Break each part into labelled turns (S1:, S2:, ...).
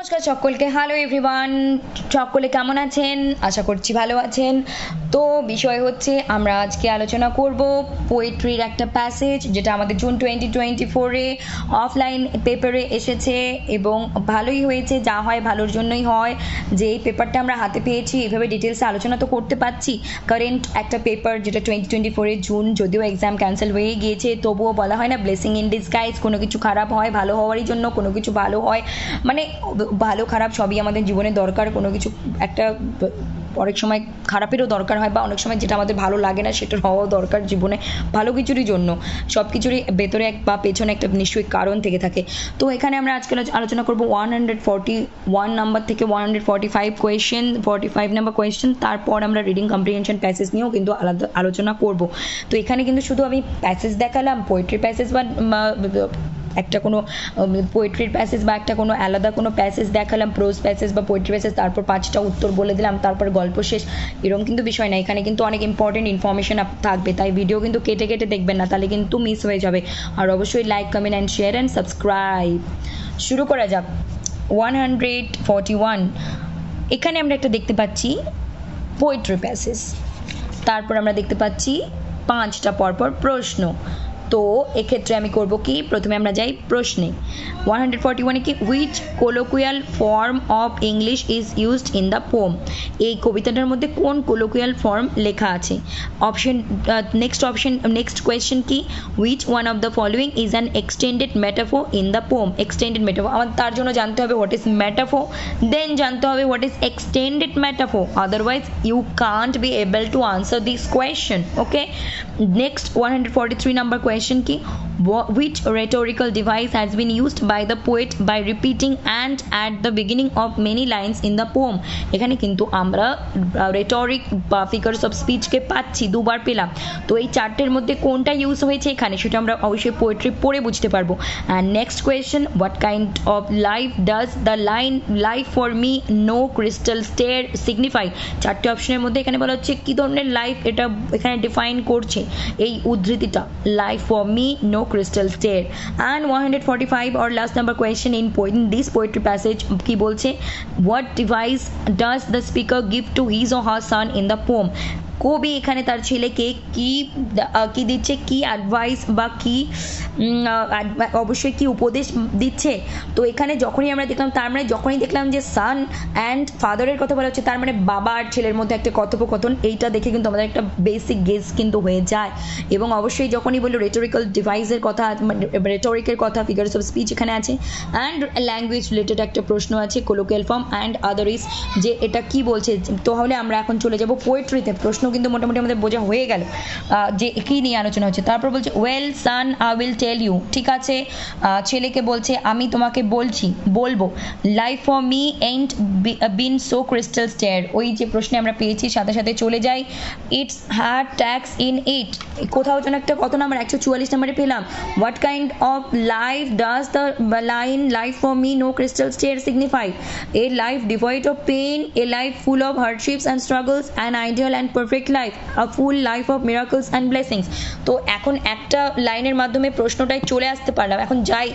S1: নমস্কার সকলকে। Hello everyone, সকলে কেমন আছেন? আশা করছি ভালো আছেন। তো বিষয় হচ্ছে আমরা আজকে আলোচনা করব পোয়েট্রির একটা প্যাসেজ যেটা আমাদের জুন 2024-এ অফলাইন পেপারে এসেছে এবং ভালোই হয়েছে, যা হয় ভালোর জন্যই হয়। যে এই পেপারটা আমরা হাতে পেয়েছি, এইভাবে ডিটেলসে আলোচনা তো করতে পারছি। কারেন্ট একটা পেপার যেটা 2024-এর জুন, যদিও এক্সাম ক্যান্সেল হয়ে গিয়েছে, তবুও বলা হয় না ব্লেসিং ইন ডিসগাইজ, কোনো কিছু খারাপ হয় ভালো হওয়ারই জন্য, কোনো কিছু ভালো হয় মানে ভালো খারাপ সবই আমাদের জীবনে দরকার। কোনো কিছু একটা অনেক সময় খারাপেরও দরকার হয়, বা অনেক সময় যেটা আমাদের ভালো লাগে না সেটার হওয়াও দরকার জীবনে, ভালো কিছুরই জন্য। সব কিছুরই ভেতরে বা পেছনে একটা নিশ্চয়ই কারণ থেকে থাকে। তো এখানে আমরা আজকে আলোচনা করবো 141 নাম্বার থেকে 145 কোয়েশ্চেন, 45 নাম্বার কোয়েশ্চেন। তারপর আমরা রিডিং কম্প্রিহেনশন প্যাসেজ নিয়েও কিন্তু আলাদা আলোচনা করব। তো এখানে কিন্তু শুধু আমি প্যাসেজ দেখালাম, পোয়েট্রি প্যাসেজ বা একটা কোনো পোয়েট্রির প্যাসেজ বা একটা কোনো আলাদা কোনো প্যাসেজ দেখালাম, প্রোজ প্যাসেজ বা পোয়েট্রি প্যাসেজ, তারপর 5টা উত্তর বলে দিলাম, তারপর গল্প শেষ, এরকম কিন্তু বিষয় না। এখানে কিন্তু অনেক ইম্পর্টেন্ট ইনফরমেশন থাকবে, তাই ভিডিও কিন্তু কেটে কেটে দেখবেন না, তাহলে কিন্তু মিস হয়ে যাবে। আর অবশ্যই like, comment and share and subscribe. শুরু করা যাক। 141, এখানে আমরা একটা দেখতে পাচ্ছি পোয়েট্রি প্যাসেজ, তারপর আমরা দেখতে পাচ্ছি 5টা পরপর প্রশ্ন। তো এক্ষেত্রে আমি করব কি, প্রথমে আমরা যাই প্রশ্নে। 141-এ কি, which colloquial form of English is used in the poem? এই কবিতাটার মধ্যে কোন কোলোকুয়াল ফর্ম লেখা আছে? অপশন, নেক্সট কোয়েশ্চেন কি, which one of the following is an extended metaphor in the poem? Extended metaphor, আমার তার জন্য জানতে হবে হোয়াট ইজ মেটাফোর, দেন জানতে হবে what is extended metaphor, otherwise you can't be able to answer this question. Okay, next 143 number question কি, which rhetorical device has been used by the poet by repeating and at the beginning of many lines in the poem? এখানে কিন্তু আমরা rhetoric বা figures of স্পিচকে পাচ্ছি, দুবার পেলাম। তো এই চারটের মধ্যে কোনটা ইউজ হয়েছে এখানে, সেটা আমরা অবশ্যই পোয়েট্রি পড়ে বুঝতে পারবো। And next question, what kind of life does the line life for me no crystal stair signify? চারটে অপশনের মধ্যে এখানে বলা হচ্ছে কি ধরনের লাইফ এটা এখানে ডিফাইন করছে এই উদ্ধৃতিটা, life for me no crystal stair. And 145 or last number question in this poetry passage কি বলছে, what device does the speaker give to his or her son in the poem? কবি এখানে তার ছেলেকে কি কি দিচ্ছে, কি অ্যাডভাইস বা কি অবশ্যই কি উপদেশ দিচ্ছে? তো এখানে যখনই আমরা দেখলাম, তার মানে যখনই দেখলাম যে সান অ্যান্ড ফাদারের কথা বলা হচ্ছে, তার মানে বাবা আর ছেলের মধ্যে একটা কথোপকথন, এইটা দেখে কিন্তু আমাদের একটা বেসিক গেস কিন্তু হয়ে যায়। এবং অবশ্যই যখনই বললো রেটোরিক্যাল ডিভাইসের কথা, রেটোরিকের কথা, ফিগারস অফ স্পিচ এখানে আছে, অ্যান্ড ল্যাঙ্গুয়েজ রিলেটেড একটা প্রশ্ন আছে, কোলোকিয়াল ফর্ম অ্যান্ড আদারিস, যে এটা কি বলছে। তাহলে আমরা এখন চলে যাব পোয়েট্রিতে। প্রশ্ন কিন্তু মোটামুটি আমাদের বোঝা হয়ে গেল যে কি নিয়ে আলোচনা হচ্ছে। তারপর বলছে, well son I will tell you, ঠিক আছে, ছেলেকে বলছে আমি তোমাকে বলবো। Life for me ain't been so crystal stair, ওই যে প্রশ্নে আমরা পেয়েছি সাথে সাথে চলে যাই। It's had tacks in it, কোথাও যেন একটা কত নাম্বার 144 নাম্বারে পেলাম। What kind of life does the line life for me no crystal stair signify? A life devoid of pain, a life full of hardships and struggles, an ideal and perfect life, a full life of miracles and blessings. তো এখন একটা লাইনের মাধ্যমে প্রশ্নটায় চলে আসতে পারলাম। এখন যাই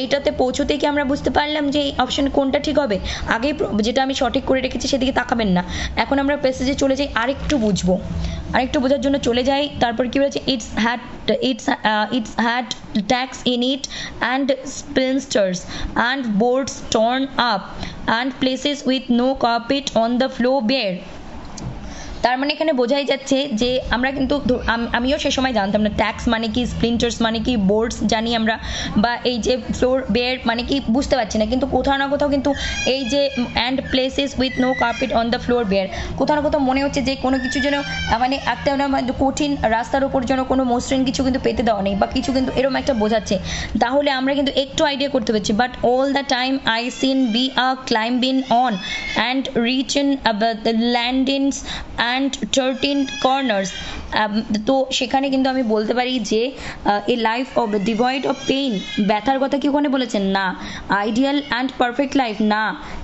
S1: এইটাতে পৌঁছতে কি আমরা বুঝতে পারলাম যে এই অপশন কোনটা ঠিক হবে? আগে যেটা আমি সঠিক করে রেখেছি সেদিকে তাকাবেন না, এখন আমরা প্যাসেজে চলে যাই, আরেকটু বোঝার জন্য চলে যাই। তারপর কি বলেছে, it's had tacks in it and splinters and boards torn up and places with no carpet on the floor bare. তার মানে এখানে বোঝাই যাচ্ছে যে আমরা কিন্তু, আমিও সে সময় জানতাম না ট্যাক্স মানে কি, স্প্লিন্টার্স মানে কি, বোর্ডস জানি আমরা, বা এই যে ফ্লোর বেড মানে কি বুঝতে পারছি না, কিন্তু কোথাও না কোথাও কিন্তু এই যে and places with no carpet on the floor bare, কোথাও না কোথাও মনে হচ্ছে যে কোনো কিছু যেন মানে একটা কঠিন রাস্তার উপর যেন কোনো মসৃণ কিছু কিন্তু পেতে দেওয়া নেই, বা কিছু কিন্তু এরকম একটা বোঝাচ্ছে। তাহলে আমরা কিন্তু একটু আইডিয়া করতে পারছি, but all the time I seen be are climbing on and reach in the landings and 13 corners তো সেখানে কিন্তু আমি বলতে পারি যে এ life of devoid of pain, ব্যথার কথা কি ওখানে বলেছেন? না। আইডিয়াল অ্যান্ড পারফেক্ট লাইফ, না।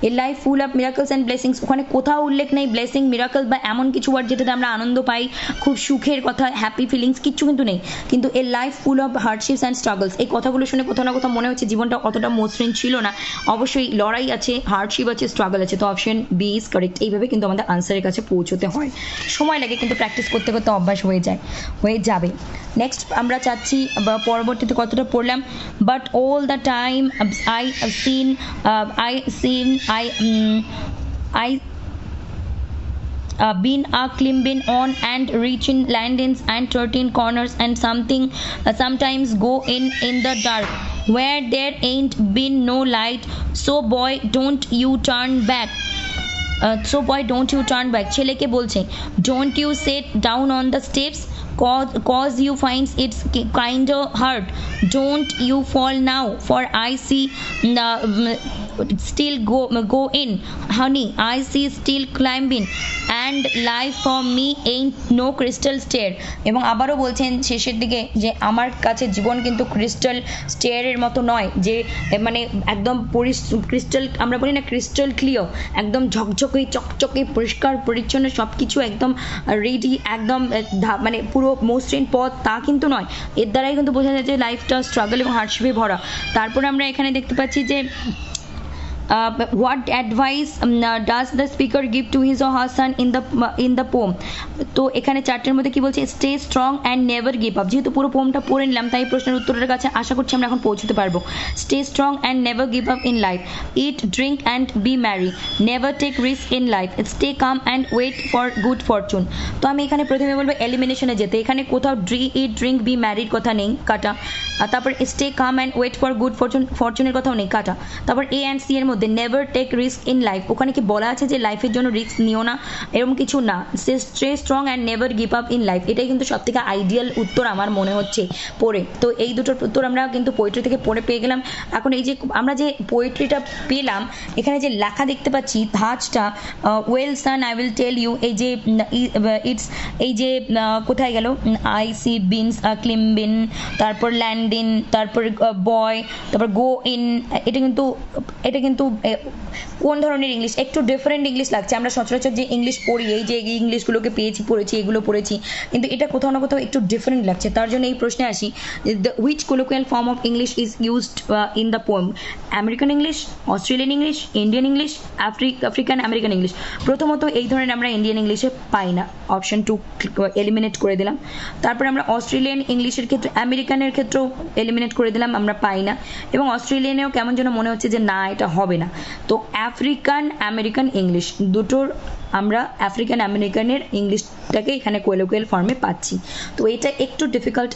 S1: এ life full of miracles and blessings, ওখানে কোথাও উল্লেখ নেই ব্লেসিং, মিরাকল বা এমন কিছু ওয়ার্ড যেটাতে আমরা আনন্দ পাই, খুব সুখের কথা, হ্যাপি ফিলিংস, কিচ্ছু কিন্তু নেই। কিন্তু এ life full of hardships and struggles, এই কথাগুলো শুনে কোথাও না কোথাও মনে হচ্ছে জীবনটা অতটা মসৃণ ছিল না, অবশ্যই লড়াই আছে, হার্ডশিপ আছে, স্ট্রাগল আছে। তো অপশন বি ইজ কারেক্ট। এইভাবে কিন্তু আমাদের আনসারের কাছে পৌঁছতে হয়, সময় লাগে, কিন্তু প্র্যাকটিস করতে করতে অভ্যাস হয়ে যাবে। নেক্সট আমরা চাচ্ছি পরবর্তীতে কতটা পড়লাম, but all the time I scene been a climbing on and reaching landings and 13 corners and sometimes go in the dark where there ain't been no light, so boy don't you turn back. ছেলেকে বলছে, don't you sit down on the steps cause you finds it's kinda hard, don't you fall now for I see still go in honey, I see still climbing and life for me ain't no crystal stair. এবং আবারও বলছেন শেষের দিকে যে আমার কাছে জীবন কিন্তু crystal স্টেয়ারের মতো নয়, যে মানে একদম ক্রিস্টাল, আমরা বলি না ক্রিস্টাল ক্লিয়ার, একদম ঝকঝকে চকচকে পরিষ্কার পরিচ্ছন্ন সব কিছু একদম রেডি, একদম মানে পুরো মসৃণ পথ, তা কিন্তু নয়। এর দ্বারাই কিন্তু বোঝা যায় যে লাইফটা স্ট্রাগল এবং হার্ডশিপে ভরা। তারপরে আমরা এখানে দেখতে পাচ্ছি যে what advice does the speaker give to his or her son in the poem? তো এখানে চারটের মধ্যে কি বলছে, stay strong and never give up. যেহেতু পুরো পোমটা পড়ে নিলাম তাই প্রশ্নের উত্তরের কাছে আশা করছি আমরা এখন পৌঁছতে পারবো। Stay strong and never give up in life, eat drink and be merry, never take risk in life, stay calm and wait for good fortune. তো আমি এখানে প্রথমে বলবো এলিমিনেশনে যেতে, এখানে কোথাও ইট ড্রিঙ্ক বি ম্যারির কথা নেই, কাটা। আর তারপর stay calm and wait for good ফরচুনের কথাও নেই, কাটা। তারপর এ অ্যান্ড সি এর মধ্যে never take risk in life, ওখানে কি বলা আছে যে লাইফের জন্য রিস্ক নিও না, এরকম কিছু না। Stay strong and never give up in life, এটাই কিন্তু সব থেকে আইডিয়াল উত্তর আমার মনে হচ্ছে পড়ে। তো এই দুটোর উত্তর আমরা কিন্তু পোয়েট্রি থেকে পড়ে পেয়ে গেলাম। এখন এই যে আমরা যে পোয়েট্রিটা পেলাম, এখানে যে লেখা দেখতে পাচ্ছি ধাঁচটা, well son I will tell you, এই যে ইটস, এই যে কোথায় গেল, আই সি বিনস ক্লিম্বিন, তারপর ল্যান্ডিন, তারপর বয়, তারপর গো ইন, এটা কিন্তু কোন ধরনের ইংলিশ, একটু ডিফারেন্ট ইংলিশ লাগছে। আমরা সচরাচর যে ইংলিশ পড়ি, এই যে ইংলিশগুলোকে পড়েছি এগুলো পড়েছি, কিন্তু এটা কোথাও না কোথাও একটু ডিফারেন্ট লাগছে। তার জন্য এই প্রশ্নে আসি, which colloquial form of English is used in the poem? American English, Australian English, Indian English, African American English. প্রথমত এই ধরনের আমরা ইন্ডিয়ান ইংলিশে পাই না, অপশন 2 এলিমিনেট করে দিলাম। তারপরে আমরা অস্ট্রেলিয়ান ইংলিশের ক্ষেত্রে, আমেরিকানের ক্ষেত্রেও এলিমিনেট করে দিলাম, আমরা পাই না। এবং অস্ট্রেলিয়ানেও কেমন যেন মনে হচ্ছে যে না, এটা হবে না। তো আফ্রিকান আমেরিকান ইংলিশ, দুটোর আমরা আফ্রিকান আমেরিকানের ইংলিশটাকে এখানে কোলোকিয়াল ফর্মে পাচ্ছি। তো এটা একটু ডিফিকাল্ট,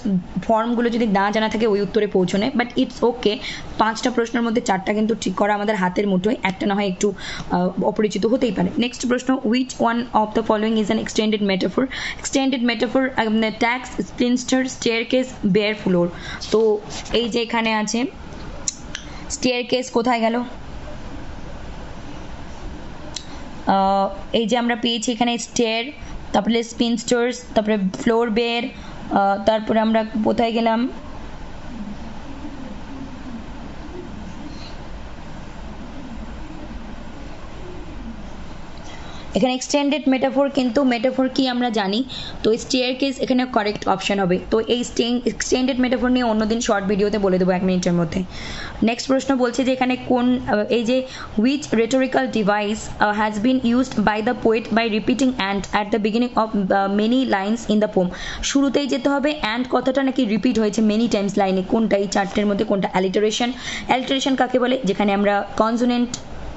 S1: ফর্মগুলো যদি না জানা থাকে ওই উত্তরে পৌঁছনে, বাট ইটস ওকে। 5টা প্রশ্নের মধ্যে 4টা কিন্তু ঠিক করা আমাদের হাতের মুঠোয়, একটা না হয় একটু অপরিচিত হতেই পারে। নেক্সট প্রশ্ন, which one of the following is an extended metaphor? Extended metaphor, tacks, splinter, staircase, bare floor. তো এই যে এখানে আছে স্টেয়ারকেস, কোথায় গেল? এই যে আমরা পেয়েছি এখানে স্টেয়ার, তারপরে স্পিনস্টার্স, তারপরে ফ্লোর বেয়ার, তারপরে আমরা কোথায় গেলাম, এখানে এক্সটেন্ডেড মেটাফোর, কিন্তু মেটাফোর কি আমরা জানি। তো স্টেয়ারকেস এখানে কারেক্ট অপশন হবে। তো এই এক্সটেন্ডেড মেটাফোর নিয়ে অন্যদিন শর্ট ভিডিওতে বলে দেবো 1 মিনিটের মধ্যে। নেক্সট প্রশ্ন বলছে যে এখানে কোন, এই যে which rhetorical device has been used by the poet by repeating and at the beginning of many lines in the poem? শুরুতেই যেতে হবে, অ্যান্ড কথাটা নাকি রিপিট হয়েছে মেনি টাইমস লাইনে, কোনটা এই চারটের মধ্যে কোনটা? অ্যালিটারেশন। অ্যালিটারেশন কাকে বলে? যেখানে আমরা কনসোনেন্ট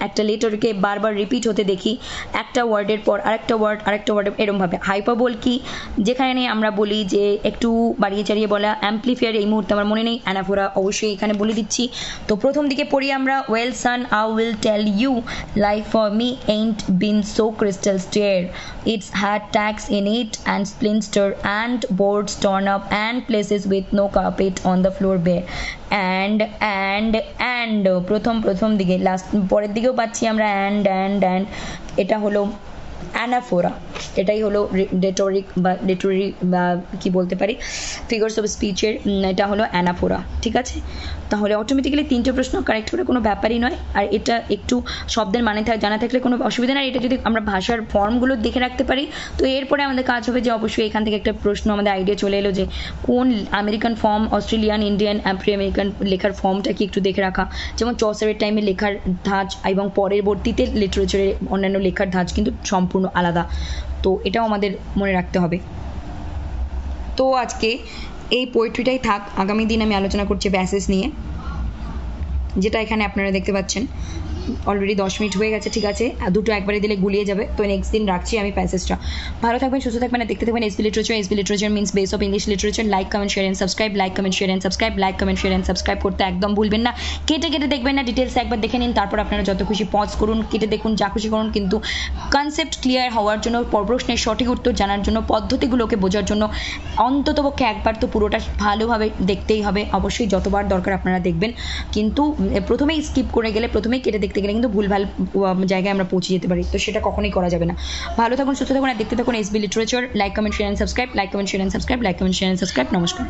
S1: একটা লেটারকে বারবার রিপিট হতে দেখি, একটা ওয়ার্ডের পর আরেকটা ওয়ার্ড এরমভাবে। হাইপারবোল কি? যেখানে আমরা বলি যে একটু বাড়িয়ে চাড়িয়ে বলা। অ্যাম্পলিফায়ার এই মুহূর্তে আমার মনে নেই, অ্যানাফোরা অবশ্যই এখানে বলে দিচ্ছি। তো প্রথম দিকে পড়ি আমরা, well son I will tell you, life for me ain't been so crystal clear, it's had tags in it and splinter and boards torn up and places with no carpet on the floor bare, and প্রথম দিকে, last পরের দিকেও পাচ্ছি আমরা and এটা হলো anaphora, এটাই হলো রেটরিক বা রেটরি বা কী বলতে পারি ফিগার্স অফ স্পিচের, এটা হলো অ্যানাফোরা। ঠিক আছে, তাহলে অটোমেটিক্যালি 3টে প্রশ্ন কারেক্ট করে কোনো ব্যাপারই নয়। আর এটা একটু শব্দের মানে জানা থাকলে কোনো অসুবিধা নেই। এটা যদি আমরা ভাষার ফর্মগুলো দেখে রাখতে পারি, তো এরপরে আমাদের কাজ হবে যে অবশ্যই এখান থেকে একটা প্রশ্ন আমাদের আইডিয়া চলে এলো যে কোন American form, Australian, Indian, pre American লেখার ফর্মটা কি একটু দেখে রাখা। যেমন চসারের টাইমে লেখার ধাঁচ এবং পরবর্তীতে লিটারেচারের অন্যান্য লেখার ধাঁচ কিন্তু সম্পূর্ণ আলাদা, তো এটাও আমাদের মনে রাখতে হবে। তো আজকে এই পোয়েট্রিটাই থাক, আগামী দিন আমি আলোচনা করছি ব্যাসেস নিয়ে, যেটা এখানে আপনারা দেখতে পাচ্ছেন। অলরেডি 10 মিনিট হয়ে গেছে, ঠিক আছে, দুটো একবারে দিলে গুলিয়ে যাবে, তো নেক্সট দিন রাখছি আমি প্যাসেজটা। ভালো থাকবেন, সুস্থ থাকবেন, আর দেখতে থাকবেন SB literature. SB literature means base of English literature. Like comment share and subscribe, like comment share and subscribe, like comment share and subscribe করতে একদম ভুলবেন না। কেটে কেটে দেখবেন না, ডিটেলস একবার দেখে নিন, তারপর আপনারা যত খুশি পজ করুন, কেটে দেখুন, যা খুশি করুন, কিন্তু কনসেপ্ট ক্লিয়ার হওয়ার জন্য, প্রশ্নের সঠিক উত্তর জানার জন্য, পদ্ধতিগুলোকে বোঝার জন্য অন্ততপক্ষে একবার তো পুরোটা ভালোভাবে দেখতেই হবে। অবশ্যই যতবার দরকার আপনারা দেখবেন, কিন্তু প্রথমেই স্কিপ করে গেলে, প্রথমেই কেটে দেখতে গেলে কিন্তু ভুলভাল জায়গায় আমরা পৌঁছে যেতে পারি, তো সেটা কখনোই করা যাবে না। ভালো থাকুন, সুস্থ থাকুন, আর দেখতে থাকুন SB literature. Like comment share and subscribe, like comment share and subscribe, like comment share and subscribe. নমস্কার।